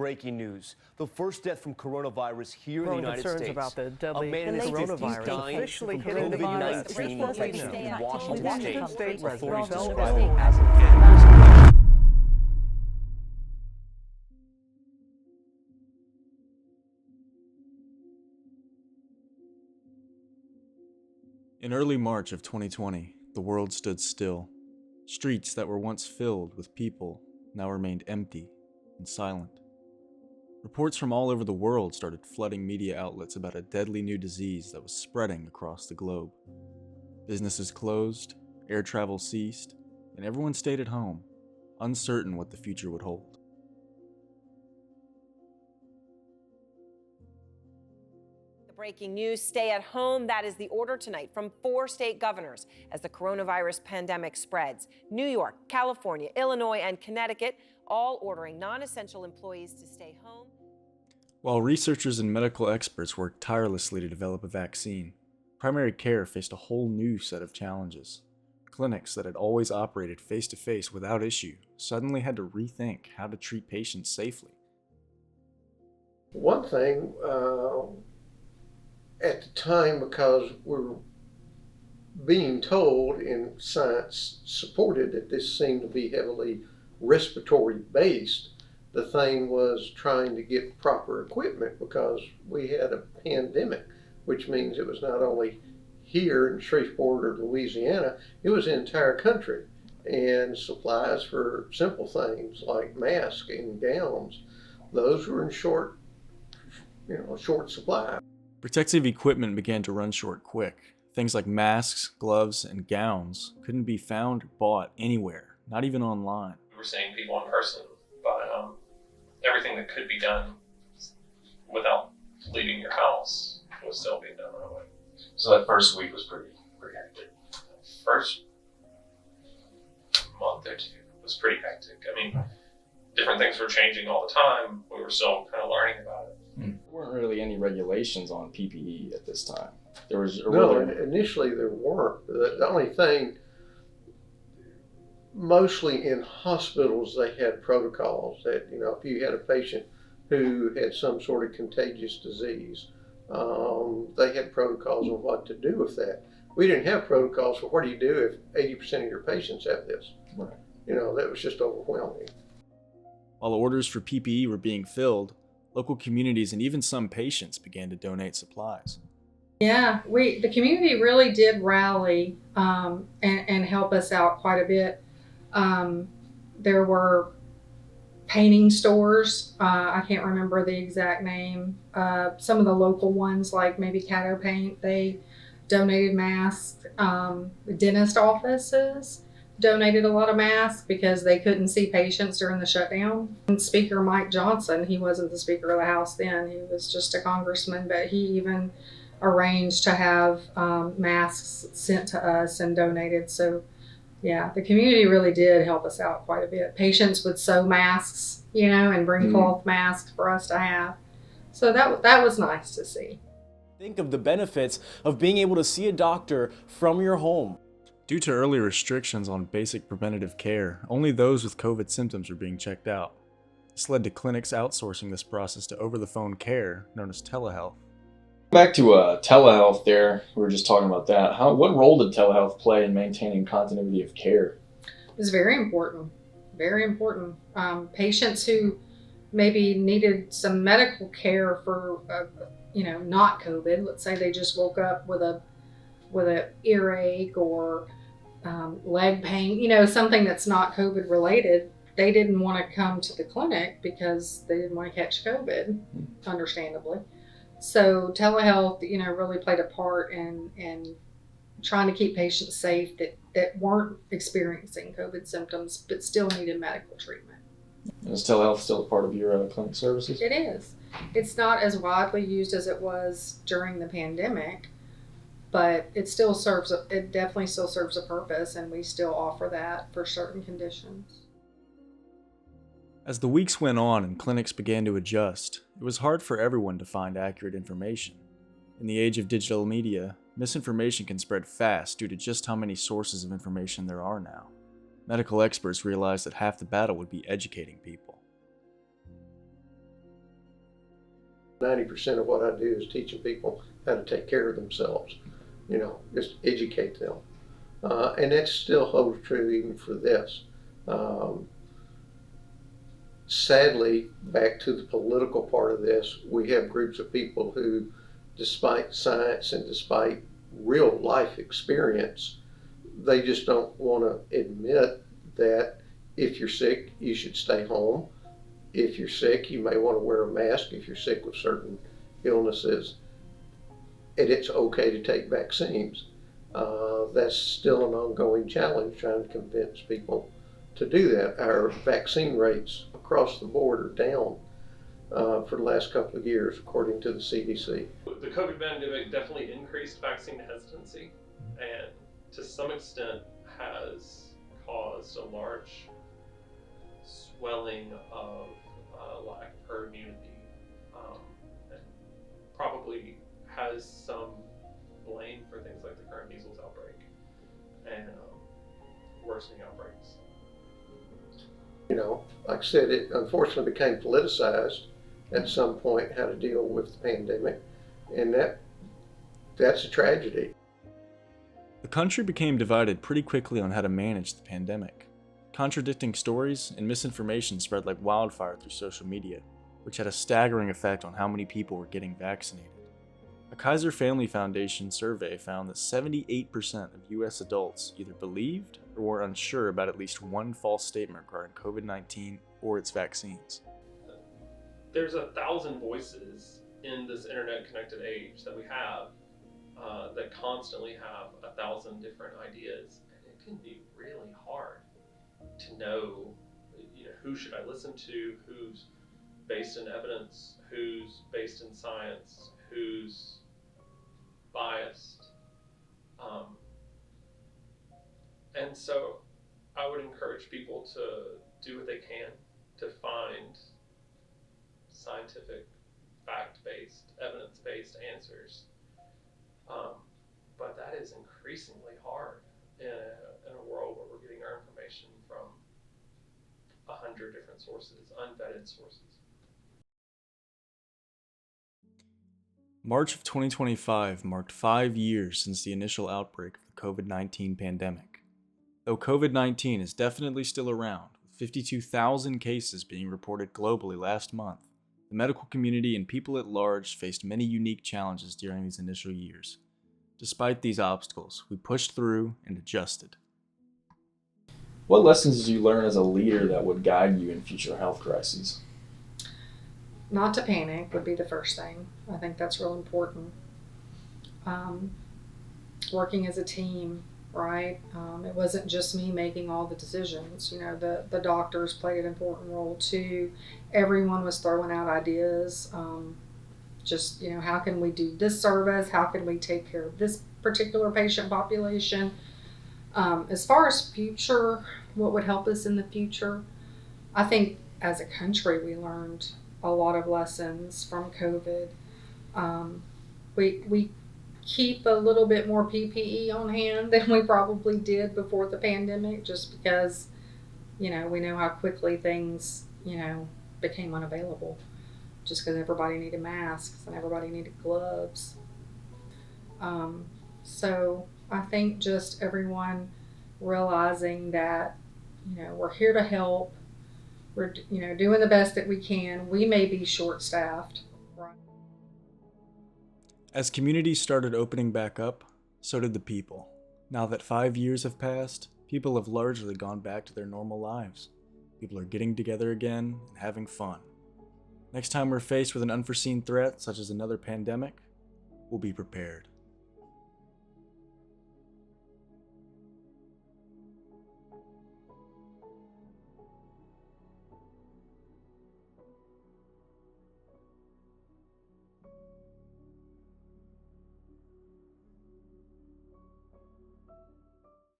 Breaking news. The first death from coronavirus here in the United concerns States. about the deadly a man in his 50s coronavirus dying officially from hitting the US. COVID-19 Here's what we infection know. in Washington Washington State. State Authorities residents describe felt it as an In early March of 2020, the world stood still. Streets that were once filled with people now remained empty and silent. Reports from all over the world started flooding media outlets about a deadly new disease that was spreading across the globe. Businesses closed, air travel ceased, and everyone stayed at home, uncertain what the future would hold. Breaking news, stay at home. That is the order tonight from 4 state governors as the coronavirus pandemic spreads. New York, California, Illinois, and Connecticut all ordering non-essential employees to stay home. While researchers and medical experts worked tirelessly to develop a vaccine, primary care faced a whole new set of challenges. Clinics that had always operated face-to-face without issue suddenly had to rethink how to treat patients safely. One thing, at the time, because we're being told, and science supported, that this seemed to be heavily respiratory based, the thing was trying to get proper equipment because we had a pandemic, which means it was not only here in Shreveport or Louisiana, it was the entire country. And supplies for simple things like masks and gowns, those were in short supply. Protective equipment began to run short quick. Things like masks, gloves, and gowns couldn't be found or bought anywhere, not even online. We were seeing people in person, but everything that could be done without leaving your house was still being done that way. So that first week was pretty hectic. First month or two was pretty hectic. I mean, different things were changing all the time. We were still kind of learning about it. There weren't really any regulations on PPE at this time. Initially there weren't. The only thing, mostly in hospitals, they had protocols that, if you had a patient who had some sort of contagious disease, they had protocols on what to do with that. We didn't have protocols for what do you do if 80% of your patients have this. Right. That was just overwhelming. While orders for PPE were being filled, local communities and even some patients began to donate supplies. Yeah, the community really did rally and help us out quite a bit. There were painting stores, I can't remember the exact name. Some of the local ones, like maybe Caddo Paint, they donated masks. The dentist offices donated a lot of masks because they couldn't see patients during the shutdown. And Speaker Mike Johnson, he wasn't the Speaker of the House then, he was just a congressman, but he even arranged to have masks sent to us and donated. So yeah, the community really did help us out quite a bit. Patients would sew masks, and bring cloth masks for us to have. So that was nice to see. Think of the benefits of being able to see a doctor from your home. Due to early restrictions on basic preventative care, only those with COVID symptoms were being checked out. This led to clinics outsourcing this process to over-the-phone care, known as telehealth. Back to telehealth there, we were just talking about that. What role did telehealth play in maintaining continuity of care? It was very important, very important. Patients who maybe needed some medical care for, not COVID, let's say they just woke up with a earache or leg pain, something that's not COVID related, they didn't want to come to the clinic because they didn't want to catch COVID, understandably. So telehealth, really played a part in trying to keep patients safe that weren't experiencing COVID symptoms but still needed medical treatment. Is telehealth still a part of your clinic services? It is. It's not as widely used as it was during the pandemic, but it definitely still serves a purpose, and we still offer that for certain conditions. As the weeks went on and clinics began to adjust, it was hard for everyone to find accurate information. In the age of digital media, misinformation can spread fast due to just how many sources of information there are now. Medical experts realized that half the battle would be educating people. 90% of what I do is teaching people how to take care of themselves, just educate them. And that still holds true even for this. Sadly, back to the political part of this, we have groups of people who, despite science and despite real life experience, they just don't want to admit that if you're sick, you should stay home. If you're sick, you may want to wear a mask if you're sick with certain illnesses. And it's okay to take vaccines. That's still an ongoing challenge, trying to convince people to do that. Our vaccine rates across the board are down for the last couple of years, according to the CDC. The COVID pandemic definitely increased vaccine hesitancy, and to some extent has caused a large swelling of lack of herd immunity, and probably has some blame for things like the current measles outbreak and worsening outbreaks. Like I said, it unfortunately became politicized at some point, how to deal with the pandemic, and that's a tragedy. The country became divided pretty quickly on how to manage the pandemic. Contradicting stories and misinformation spread like wildfire through social media, which had a staggering effect on how many people were getting vaccinated. A Kaiser Family Foundation survey found that 78% of US adults either believed or were unsure about at least one false statement regarding COVID-19 or its vaccines. There's 1,000 voices in this internet-connected age that we have that constantly have 1,000 different ideas, and it can be really hard to know, who should I listen to, who's based in evidence, who's based in science, who's biased. And so I would encourage people to do what they can to find scientific, fact-based, evidence-based answers. But that is increasingly hard in a world where we're getting our information from 100 different sources, unvetted sources. March of 2025 marked 5 years since the initial outbreak of the COVID-19 pandemic. Though COVID-19 is definitely still around, with 52,000 cases being reported globally last month, the medical community and people at large faced many unique challenges during these initial years. Despite these obstacles, we pushed through and adjusted. What lessons did you learn as a leader that would guide you in future health crises? Not to panic would be the first thing. I think that's real important. Working as a team, right? It wasn't just me making all the decisions. The doctors played an important role too. Everyone was throwing out ideas. How can we do this service? How can we take care of this particular patient population? As far as future, what would help us in the future? I think as a country, we learned a lot of lessons from COVID. We keep a little bit more PPE on hand than we probably did before the pandemic, just because, we know how quickly things, became unavailable, just because everybody needed masks and everybody needed gloves. So I think just everyone realizing that, we're here to help. We're, doing the best that we can. We may be short-staffed. Right? As communities started opening back up, so did the people. Now that 5 years have passed, people have largely gone back to their normal lives. People are getting together again and having fun. Next time we're faced with an unforeseen threat, such as another pandemic, we'll be prepared.